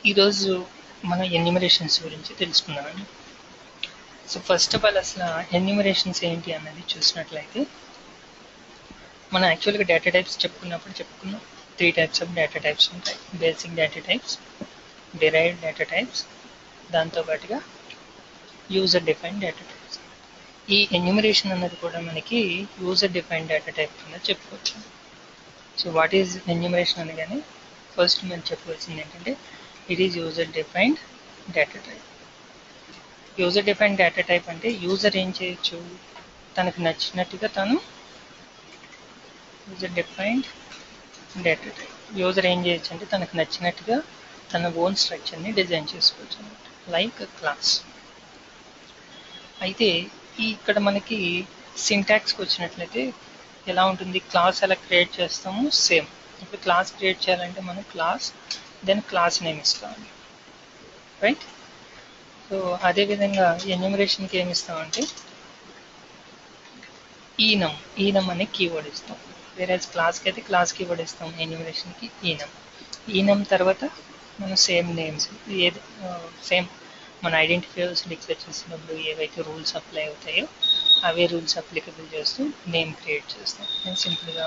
ఈరోజు మనం ఎన్యూమరేషన్స్ గురించి తెలుసుకుందామండి. సో ఫస్ట్ ఆఫ్ ఆల్ అసలు ఎన్యూమరేషన్స్ ఏంటి అన్నది చూసినట్లయితే మనం యాక్చువల్గా డేటా టైప్స్ చెప్పుకున్నాం 3 టైప్స్ ఆఫ్ డేటా టైప్స్ ఉంటాయి. Basic data types, derived data types, దాంతోపాటుగా యూజర్ డిఫైన్డ్ డేటా టైప్స్. ఈ ఎన్యూమరేషన్ అన్నది కూడా మనకి యూజర్ డిఫైన్డ్ డేటా టైప్ కింద చెప్పుకోవచ్చు. సో వాట్ ఈజ్ ఎన్యూమరేషన్ అనగానే ఫస్ట్ మనం చెప్పవలసింది ఏంటంటే it is user defined data type. User defined data type అంటే యూజర్ ఏం చేయొచ్చు, తనకు నచ్చినట్టుగా తను user defined data type user ఏం చేయొచ్చు అంటే తనకు నచ్చినట్టుగా తన ఓన్ స్ట్రక్చర్ని డిజైన్ చేసుకోవచ్చు అనమాట, లైక్ క్లాస్. అయితే ఇక్కడ మనకి సింటాక్స్కి వచ్చినట్లయితే ఎలా ఉంటుంది, క్లాస్ ఎలా క్రియేట్ చేస్తాము సేమ్. ఇప్పుడు క్లాస్ క్రియేట్ చేయాలంటే మనం క్లాస్ దెన్ క్లాస్ నేమ్ ఇస్తామండి, రైట్. సో అదేవిధంగా ఎన్యూమరేషన్కి ఏమి ఇస్తామంటే ఈనం అనే కీవర్డ్ ఇస్తాం. వేరే క్లాస్కి అయితే క్లాస్ కీవర్డ్ ఇస్తాం, ఎన్యూమరేషన్కి ఈనం తర్వాత మనం సేమ్ నేమ్స్ ఏది సేమ్ మన ఐడెంటిఫైర్స్ డిక్లేర్ చేసినప్పుడు ఏవైతే రూల్స్ అప్లై అవుతాయో అవే రూల్స్ అప్లికబుల్ చేస్తూ నేమ్ క్రియేట్ చేస్తాం. నేను సింపుల్గా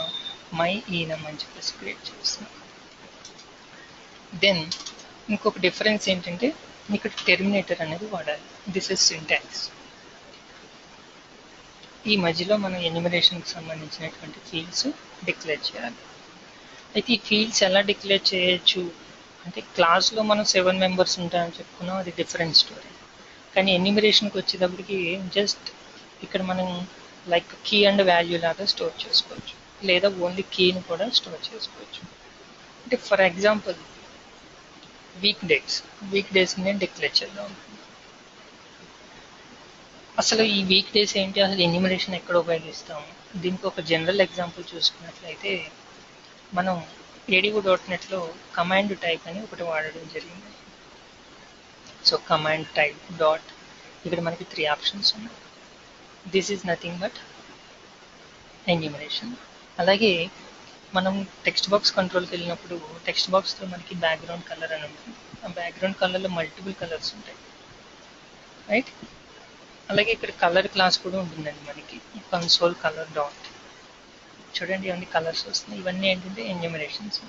మై ఈనం అని చెప్పేసి క్రియేట్ చేస్తాం. దెన్ ఇంకొక డిఫరెన్స్ ఏంటంటే ఇక్కడ టెర్మినేటర్ అనేది వాడాలి. This is syntax. ఈ మధ్యలో మనం ఎన్యూమరేషన్కి సంబంధించినటువంటి ఫీల్డ్స్ డిక్లేర్ చేయాలి. అయితే ఈ ఫీల్డ్స్ ఎలా డిక్లేర్ చేయొచ్చు అంటే క్లాస్లో మనం 7 మెంబర్స్ ఉంటామని చెప్పుకున్నాం, అది డిఫరెంట్ స్టోరీ. కానీ ఎన్యూమరేషన్కి వచ్చేటప్పటికి జస్ట్ ఇక్కడ మనం లైక్ కీ అండ్ వాల్యూ లాగా స్టోర్ చేసుకోవచ్చు, లేదా ఓన్లీ కీని కూడా స్టోర్ చేసుకోవచ్చు. అంటే ఫర్ ఎగ్జాంపుల్ వీక్ డేస్ నేను డిక్లేర్ చేద్దాం. అసలు ఈ వీక్ డేస్ ఏంటి, అసలు ఎన్యూమరేషన్ ఎక్కడ ఉపయోగిస్తాము, దీనికి ఒక జనరల్ ఎగ్జాంపుల్ చూసుకున్నట్లయితే మనం ADO.NETలో కమాండ్ టైప్ అని ఒకటి వాడడం జరిగింది. సో కమాండ్ టైప్ డాట్, ఇక్కడ మనకి 3 ఆప్షన్స్ ఉన్నాయి. This is nothing but enumeration. అలాగే మనం టెక్స్ట్ బాక్స్ కంట్రోల్కి వెళ్ళినప్పుడు టెక్స్ట్ బాక్స్లో మనకి బ్యాక్గ్రౌండ్ కలర్ అని ఉంటుంది. ఆ బ్యాక్గ్రౌండ్ కలర్లో మల్టిపుల్ కలర్స్ ఉంటాయి, రైట్. అలాగే ఇక్కడ కలర్ క్లాస్ కూడా ఉంటుందండి మనకి, కన్సోల్ కలర్ డాట్. చూడండి ఇవన్నీ కలర్స్ వస్తున్నాయి, ఇవన్నీ ఏంటంటే ఎన్యూమరేషన్స్.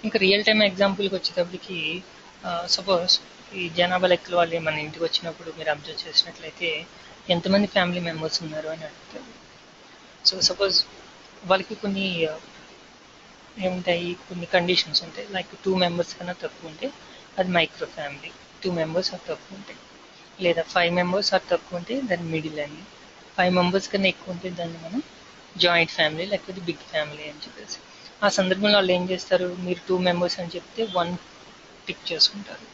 ఇంకా రియల్ టైమ్ ఎగ్జాంపుల్కి వచ్చేటప్పటికి సపోజ్ ఈ జనాభా లెక్కల వాళ్ళు మన ఇంటికి వచ్చినప్పుడు మీరు అబ్జర్వ్ చేసినట్లయితే ఎంతమంది ఫ్యామిలీ మెంబర్స్ ఉన్నారు అని అడుగుతారు. సో సపోజ్ వాళ్ళకి కొన్ని ఏముంటాయి, కొన్ని కండిషన్స్ ఉంటాయి. లైక్ 2 మెంబర్స్ కన్నా తక్కువ ఉంటే అది మైక్రో ఫ్యామిలీ, 2 మెంబర్స్ అది తక్కువ ఉంటాయి. లేదా 5 మెంబర్స్ అది తక్కువ ఉంటే దాన్ని మిడిల్ అని, 5 మెంబర్స్ కన్నా ఎక్కువ ఉంటే దాన్ని మనం జాయింట్ ఫ్యామిలీ లేకపోతే బిగ్ ఫ్యామిలీ అని చెప్పేసి. ఆ సందర్భంలో వాళ్ళు ఏం చేస్తారు, మీరు 2 మెంబర్స్ అని చెప్తే 1 టిక్ చేసుకుంటారు,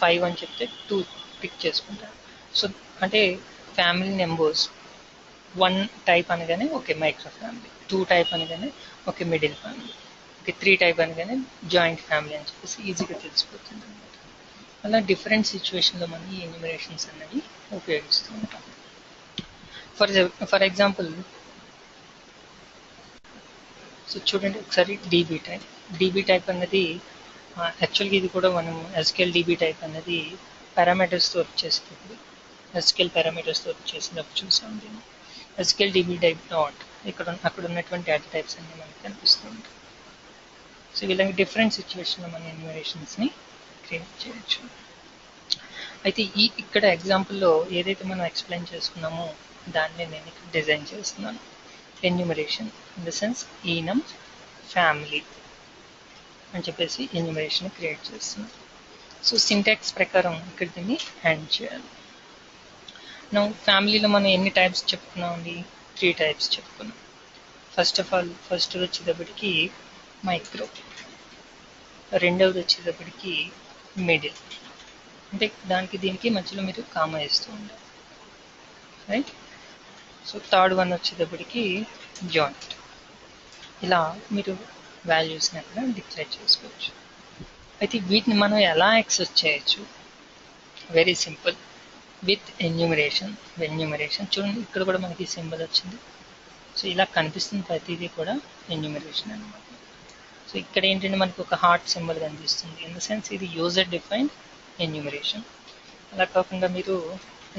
5 అని చెప్తే 2 టిక్ చేసుకుంటారు. సో అంటే ఫ్యామిలీ నెంబర్స్ 1 టైప్ అనగానే ఓకే మైక్రో ఫ్యామిలీ, 2 టైప్ అనగానే okay middle family, okay 3 type అనగానే జాయింట్ ఫ్యామిలీ అని చెప్పేసి ఈజీగా తెలిసిపోతుంది అనమాట. అలా డిఫరెంట్ సిచ్యువేషన్లో మనం ఈ ఎన్యూమరేషన్స్ అనేవి ఉపయోగిస్తూ ఉంటాం. ఫర్ ఎగ్జాంపుల్ సో చూడండి ఒకసారి డీబీ టైప్ అన్నది యాక్చువల్గా ఇది కూడా మనం SQL DB టైప్ అన్నది పారామీటర్స్తో వర్క్ చేసేటప్పుడు SQL పారామీటర్స్తో వర్క్ చేసినప్పుడు చూసాం దీన్ని. SQL DB టైప్ డాట్ అక్కడ ఉన్నటువంటి డేటా టైప్స్ అన్ని మనకి కనిపిస్తూ ఉంటాయి. సో ఇలాంటి డిఫరెంట్ సిచ్యువేషన్లో మనం ఎన్యూమరేషన్స్ని క్రియేట్ చేయొచ్చు. అయితే ఇక్కడ ఎగ్జాంపుల్లో ఏదైతే మనం ఎక్స్ప్లెయిన్ చేసుకున్నామో దాన్ని నేను ఇక్కడ డిజైన్ చేస్తున్నాను. Enumeration in the sense enum family అని చెప్పేసి ఎన్యూమరేషన్ క్రియేట్ చేస్తున్నాం. సో సింటాక్స్ ప్రకారం ఇక్కడ దీన్ని హ్యాండ్ చేయాలి. నా ఫ్యామిలీలో మనం ఎన్ని టైప్స్ చెప్పుకున్నామండి, 3 టైప్స్ చెప్పుకున్నాం. ఫస్ట్ వచ్చేటప్పటికి మైక్రో, రెండవది వచ్చేటప్పటికి మిడిల్, అంటే దానికి దీనికి మధ్యలో మీరు కామా వేస్తూ ఉండాలి, రైట్. సో థర్డ్ వన్ వచ్చేటప్పటికి జాయింట్. ఇలా మీరు వాల్యూస్ని అక్కడ డిక్లేర్ చేసుకోవచ్చు. అయితే వీటిని మనం ఎలా యాక్సెస్ చేయొచ్చు, వెరీ సింపుల్, విత్ ఎన్యూమరేషన్. చూడండి ఇక్కడ కూడా మనకి సింబల్ వచ్చింది. సో ఇలా కనిపిస్తున్న ప్రతిదీ కూడా ఎన్యూమరేషన్ అనమాట. సో ఇక్కడ ఏంటంటే మనకు ఒక హార్ట్ సింబల్ కనిపిస్తుంది. ఇన్ ద సెన్స్ ఇది యూజర్ డిఫైన్డ్ ఎన్యూమరేషన్. అలా కాకుండా మీరు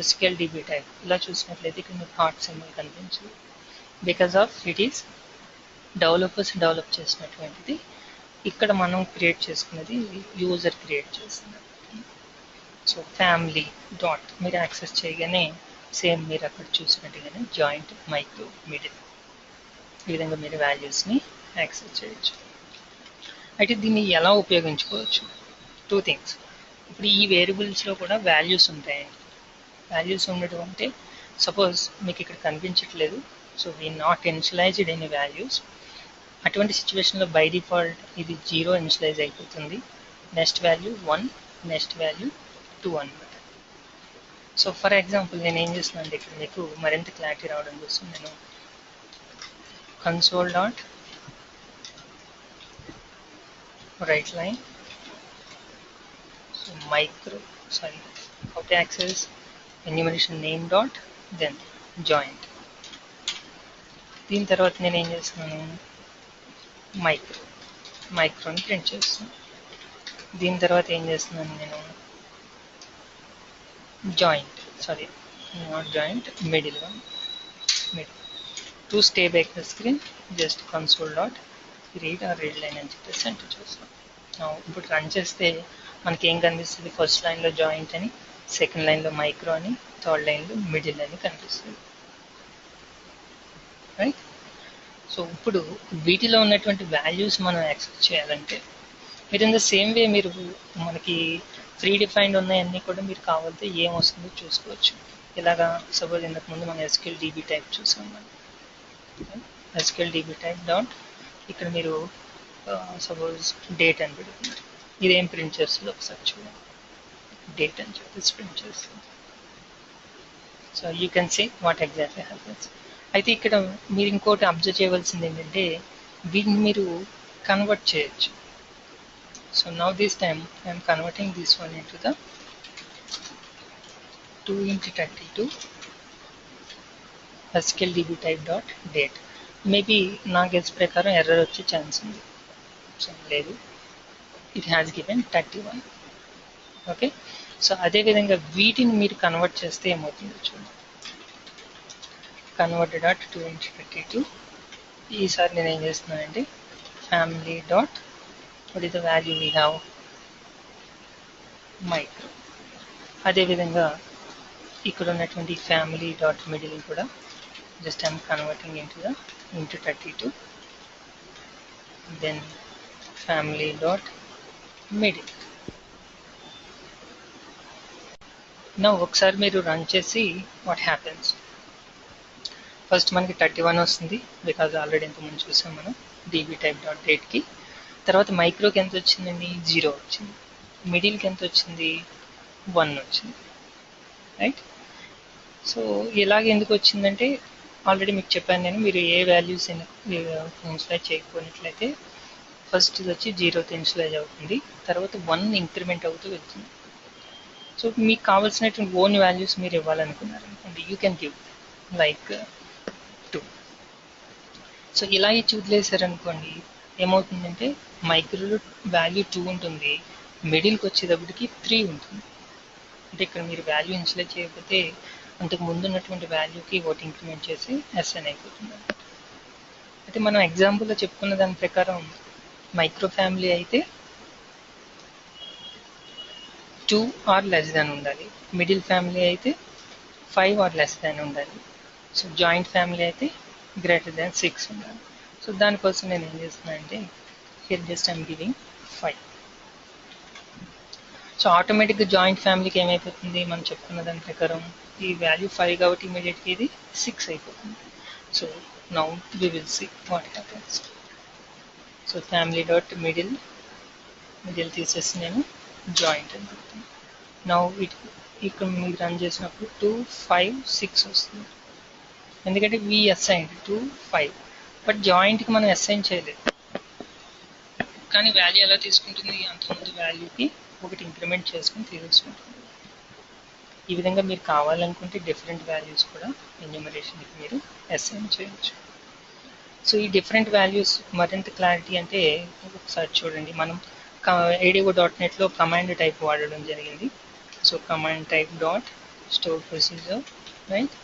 ఎస్క్యూఎల్ డిబి టైప్ ఇలా చూసినట్లయితే ఇక్కడ మీకు హార్ట్ సింబల్ కనిపించదు. Because of it is developers develop చేసినటువంటిది. ఇక్కడ మనం క్రియేట్ చేసుకున్నది యూజర్ క్రియేట్ చేస్తున్నారు. సో ఫ్యామిలీ డాట్ మీరు యాక్సెస్ చేయగానే సేమ్ మీరు అక్కడ చూసినట్టుగానే జాయింట్, మైక్రో, మిడిల్ ఈ విధంగా మీరు వాల్యూస్ని యాక్సెస్ చేయొచ్చు. అయితే దీన్ని ఎలా ఉపయోగించుకోవచ్చు? 2 థింగ్స్. ఇప్పుడు ఈ వేరియబుల్స్లో కూడా వాల్యూస్ ఉంటాయండి. వాల్యూస్ ఉండడం అంటే సపోజ్ మీకు ఇక్కడ కనిపించట్లేదు, so we not initialised any values. అటువంటి సిచ్యువేషన్లో బై డిఫాల్ట్ ఇది 0 ఇనిషియలైజ్ అయిపోతుంది. నెక్స్ట్ వాల్యూ 1, నెక్స్ట్ వాల్యూ 2 అనమాట. సో ఫర్ ఎగ్జాంపుల్ నేను ఏం చేస్తున్నాను అంటే ఇక్కడ మీకు మరింత క్లారిటీ రావడం కోసం నేను console dot write line out access enumeration name dot then joint. దీని తర్వాత నేను ఏం చేస్తున్నాను, మైక్రోని ప్రింట్ చేస్తున్నాను. దీని తర్వాత ఏం చేస్తున్నాను నేను middle to stay back the screen just console dot read line అని చెప్పేసి ఎంటర్ చేస్తాం. ఇప్పుడు రన్ చేస్తే మనకి ఏం కనిపిస్తుంది, ఫస్ట్ లైన్లో జాయింట్ అని, సెకండ్ లైన్లో మైక్రో అని, థర్డ్ లైన్లో మిడిల్ అని కనిపిస్తుంది. రైట్. సో ఇప్పుడు వీటిలో ఉన్నటువంటి వాల్యూస్ మనం యాక్సెస్ చేయాలంటే మీరు ఇన్ ద సేమ్ వే మీరు మనకి ప్రీ డిఫైన్డ్ ఉన్నాయన్నీ కూడా మీరు కావాలంటే ఏం వస్తుందో చూసుకోవచ్చు. ఇలాగా సపోజ్ ఇంతకుముందు మనం ఎస్క్యూఎల్ డిబి టైప్ చూసాం. మనం ఎస్క్యూఎల్ డిబి టైప్ డాట్ ఇక్కడ మీరు సపోజ్ డేట్ అని పెడుతున్నారు. ఇదేం ప్రింట్ చేస్తుందో ఒకసారి చూడండి. డేట్ అని చెప్పేసి ప్రింట్ చేస్తుంది. So you can see what exactly happens. అయితే ఇక్కడ మీరు ఇంకోటి అబ్జర్వ్ చేయవలసింది ఏంటంటే వీటిని మీరు కన్వర్ట్ చేయొచ్చు. So now this time I am converting this one into the 2 into 32 SQL DB type dot date. Maybe నా గెస్ ప్రకారం ఎర్రర్ వచ్చే ఛాన్స్ ఉంది. సో లేదు, it has given 31. Okay. So అదేవిధంగా వీటిని మీరు కన్వర్ట్ చేస్తే ఏమవుతుందో చూడండి. Convert dot 2 into 32. ఈసారి నేను ఏం చేస్తున్నానంటే family dot what is the value we have micro. అదేవిధంగా ఇక్కడ ఉన్నటువంటి ఫ్యామిలీ డాట్ మిడిల్ కూడా just I'm converting into 32 then family dot middle. now ఒకసారి మీరు రన్ చేసి వాట్ హ్యాపెన్స్. ఫస్ట్ మనకి 31 వస్తుంది బికాజ్ ఆల్రెడీ ఇంతకుముందు చూసాం మనం డిబి టైప్ డాట్ డేట్కి. తర్వాత మైక్రోకి ఎంత వచ్చిందండి, 0 వచ్చింది. మిడిల్కి ఎంత వచ్చింది, 1 వచ్చింది. రైట్. సో ఇలాగ ఎందుకు వచ్చిందంటే ఆల్రెడీ మీకు చెప్పాను నేను, మీరు ఏ వాల్యూస్ ఇన్స్లైజ్ చేయకపోయినట్లయితే ఫస్ట్ ఇది వచ్చి 0తో ఇన్స్లైజ్ అవుతుంది, తర్వాత 1 ఇంక్రిమెంట్ అవుతూ వెళ్తుంది. సో మీకు కావాల్సినటువంటి ఓన్ వాల్యూస్ మీరు ఇవ్వాలనుకున్నారు అనుకోండి, you can give like 2. So ఇలా ఇచ్చి వదిలేసారనుకోండి ఏమవుతుందంటే మైక్రోలో వాల్యూ 2 ఉంటుంది, మిడిల్కి వచ్చేటప్పటికి 3 ఉంటుంది. అంటే ఇక్కడ మీరు వాల్యూ ఇన్స్లైజ్ చేయకపోతే అంతకు ముందు ఉన్నటువంటి వాల్యూకి ఒకటి ఇంక్రిమెంట్ చేసి ఎస్ఎన్ అయిపోతుంది అనమాట. అయితే మనం ఎగ్జాంపుల్లో చెప్పుకున్న దాని ప్రకారం మైక్రో ఫ్యామిలీ అయితే 2 or less than ఉండాలి, మిడిల్ ఫ్యామిలీ అయితే 5 or less than ఉండాలి, సో జాయింట్ ఫ్యామిలీ అయితే గ్రేటర్ దాన్ 6 ఉండాలి. సో దానికోసం నేను ఏం చేస్తున్నాను అంటే here just I'm giving 5. So ఆటోమేటిక్గా జాయింట్ ఫ్యామిలీకి ఏమైపోతుంది, మనం చెప్పుకున్న దాని ప్రకారం ఈ వాల్యూ 5 కాబట్టి ఇమీడియట్గా ఇది 6 అయిపోతుంది. So now we will see what happens. So family dot middle తీసేసి నేను జాయింట్ అని చెప్తాను. నౌ ఇక్కడ మీరు రన్ చేసినప్పుడు 2, 5, 6 వస్తుంది. ఎందుకంటే వి అసైన్డ్ 2, 5, బట్ జాయింట్కి మనం అసైన్ చేయలేదు. కానీ వాల్యూ ఎలా తీసుకుంటుంది, అంతకుముందు వాల్యూకి ఒకటి ఇంక్రిమెంట్ చేసుకుని తీసుకుంటుంది. ఈ విధంగా మీరు కావాలనుకుంటే డిఫరెంట్ వాల్యూస్ కూడా ఎన్యూమరేషన్కి మీరు అసైన్ చేయొచ్చు. సో ఈ డిఫరెంట్ వాల్యూస్ మరింత క్లారిటీ అంటే ఒకసారి చూడండి, మనం ADO.NET లో కమాండ్ టైప్ వాడడం జరిగింది. So command type dot store procedure, right.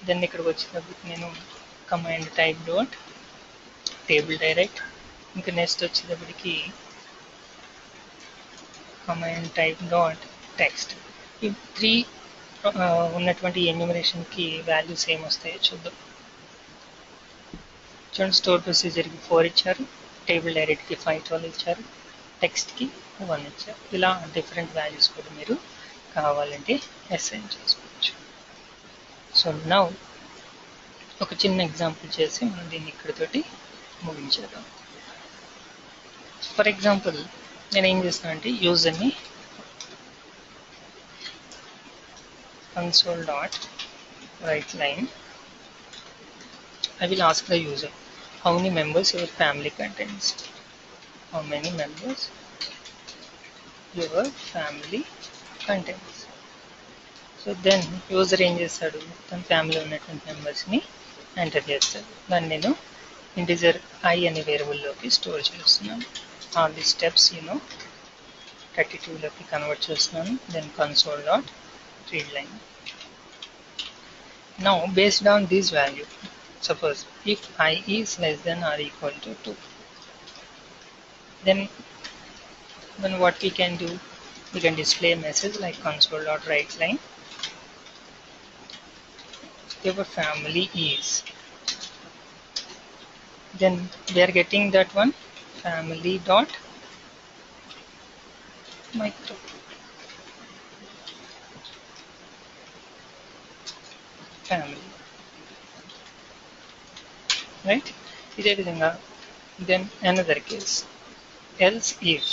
Then ఇక్కడికి వచ్చేటప్పటికి నేను command type dot table direct, ఇంకా నెక్స్ట్ వచ్చేటప్పటికి కమాండ్ టైప్ డాట్ టెక్స్ట్. ఈ త్రీ ఉన్నటువంటి ఎన్యూమరేషన్కి వాల్యూస్ ఏమొస్తాయో చూద్దాం. చూడండి, స్టోర్ ప్రొసీజర్కి 4 ఇచ్చారు, టేబుల్ డైరెక్ట్కి 512 ఇచ్చారు, టెక్స్ట్కి 1 ఇచ్చారు. ఇలా డిఫరెంట్ వాల్యూస్ కూడా మీరు కావాలంటే అసైన్ చేసుకోవచ్చు. సో నౌ ఒక చిన్న ఎగ్జాంపుల్ చేసి మనం దీన్ని ఇక్కడితోటి ముగించేద్దాం. ఫర్ ఎగ్జాంపుల్ నేను ఏం చేస్తానంటే యూజర్ని console.writeLine, I will ask the user how many members your family contains. How many members your family contains. So then user ఏం చేస్తాడు, తన ఫ్యామిలీలో ఉన్నటువంటి మెంబర్స్ని ఎంటర్ చేస్తాడు. దాన్ని నేను ఇంటిజర్ I అనే వేరియబుల్లోకి స్టోర్ చేస్తున్నాను. ఆల్ ది స్టెప్స్ 32లోకి కన్వర్ట్ చేస్తున్నాను. Then console.readLine. Now based on this value, suppose if I is less than or equal to 2, then what we can do, we can display a message like console.writeLine, your family is, then we are getting that one family dot micro, family, right. ఇదే విధంగా then another case, else if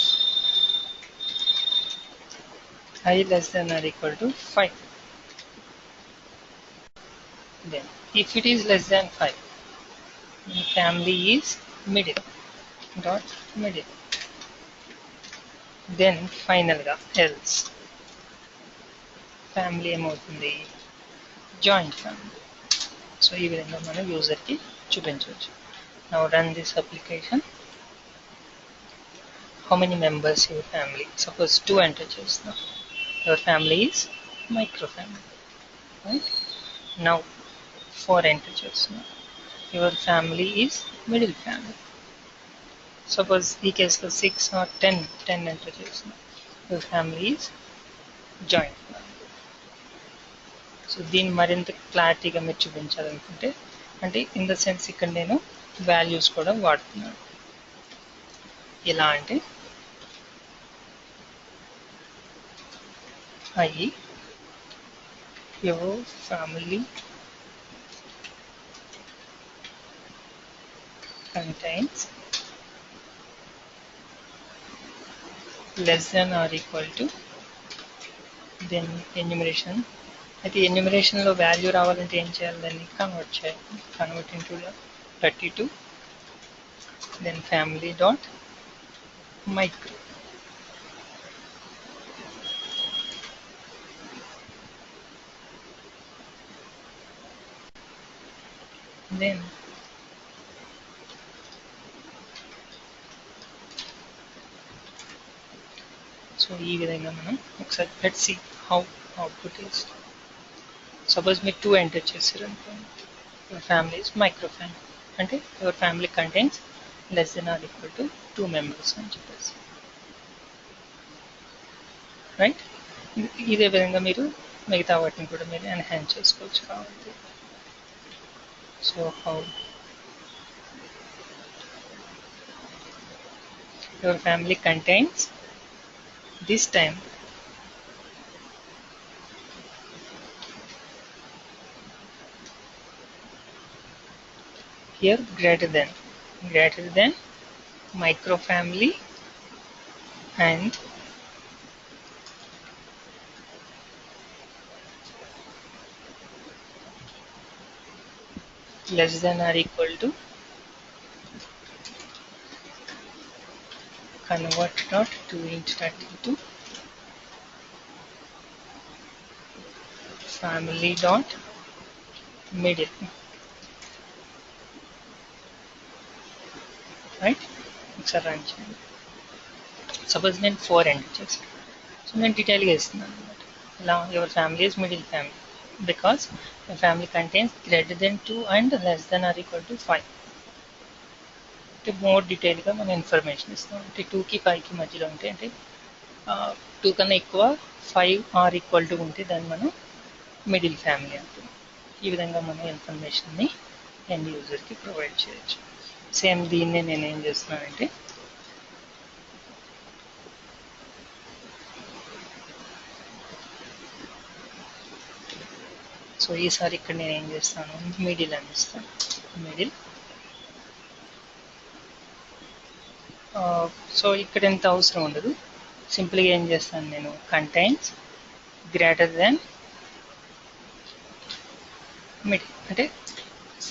I less than or equal to 5, then if it is less than 5, then family is middle dot middle, then final గా else family ఏమవుతుంది, joint family. So ఈ విధంగా మనం యూజర్కి చూపించవచ్చు. Now run this application. How many members your family, suppose 2 enter చేస్తున్నాం. Your family is micro family, right. Now 4 enter చేస్తున్నాం. Your family is middle family. Suppose ఈ కేసులో 6 or 10 ఎంటర్ చేస్తున్నాం. Your family is joint family. So దీన్ని మరింత క్లారిటీగా మీరు చూపించాలనుకుంటే, అంటే ఇన్ ద సెన్స్ ఇక్కడ నేను వాల్యూస్ కూడా వాడుతున్నాను. ఎలా అంటే I your family contains less than or equal to, then enumeration. అయితే ఎన్యూమరేషన్లో వాల్యూ రావాలంటే ఏం చేయాలి, దాన్ని కన్వర్ట్ చేయాలి. Convert into 32, then family dot micro. Then so ఈ విధంగా మనం ఒకసారి let's see how output is. Suppose మీరు 2 ఎంటర్ చేశారు అనుకోండి. Your family is micro family, అంటే your family contains less than or equal to 2 members అని చెప్పేసి, రైట్. ఇదే విధంగా మీరు మిగతా వాటిని కూడా మీరు ఎన్హాన్స్ చేసుకోవచ్చు కావాలి. So how your family contains, this time here greater than micro family and less than or equal to convert dot to int 32 family dot middle. Right. ఒకసారి రన్ చేయండి. సపోజ్ నేను 4 ఎంటర్ చేస్తాను. సో నేను డీటెయిల్గా ఇస్తున్నాను అనమాట. ఇలా your family is middle family because my family contains greater than 2 and less than or equal to 5. అంటే మోర్ డీటెయిల్గా మనం ఇన్ఫర్మేషన్ ఇస్తాం. అంటే 2కి 5కి మధ్యలో ఉంటే, అంటే 2 కన్నా ఎక్కువ 5 ఆర్ ఈక్వల్ టు ఉంటే దాన్ని మనం మిడిల్ ఫ్యామిలీ అంటాం. ఈ విధంగా మనం ఇన్ఫర్మేషన్ని ఎండ్ యూజర్కి ప్రొవైడ్ చేయొచ్చు. సేమ్ దీన్నే నేను ఏం చేస్తున్నానంటే సో ఈసారి ఇక్కడ నేను ఏం చేస్తాను, మిడిల్ అని ఇస్తాను. మిడిల్. సో ఇక్కడ ఎంత అవసరం ఉండదు. సింపుల్గా ఏం చేస్తాను నేను, కంటైన్స్ గ్రేటర్ దాన్ మిడిల్ అంటే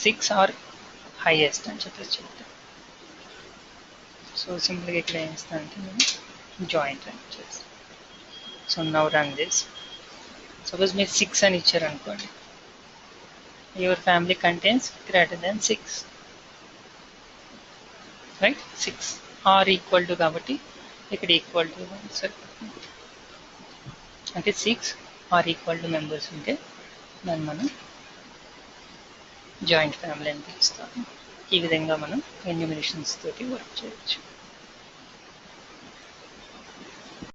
6 ఆర్ హైయెస్ట్ అని చెప్పేసి చెప్తాను. సో సింపుల్గా ఇక్కడ ఏం ఇస్తాను అంటే నేను జాయింట్ అని చేస్తాను. So now run this. Suppose మీరు 6 అని ఇచ్చారు అనుకోండి, your family contains greater than 6, right. 6 or equal to కాబట్టి ఇక్కడ ఈక్వల్ టు సరిపోతుంది. అంటే 6 ఆర్ ఈక్వల్ టు మెంబర్స్ ఉంటే దాన్ని మనం జాయింట్ ఫ్యామిలీ అని పిలుస్తాము. ఈ విధంగా మనం ఎన్యూమరేషన్స్ తోటి వర్క్ చేయొచ్చు.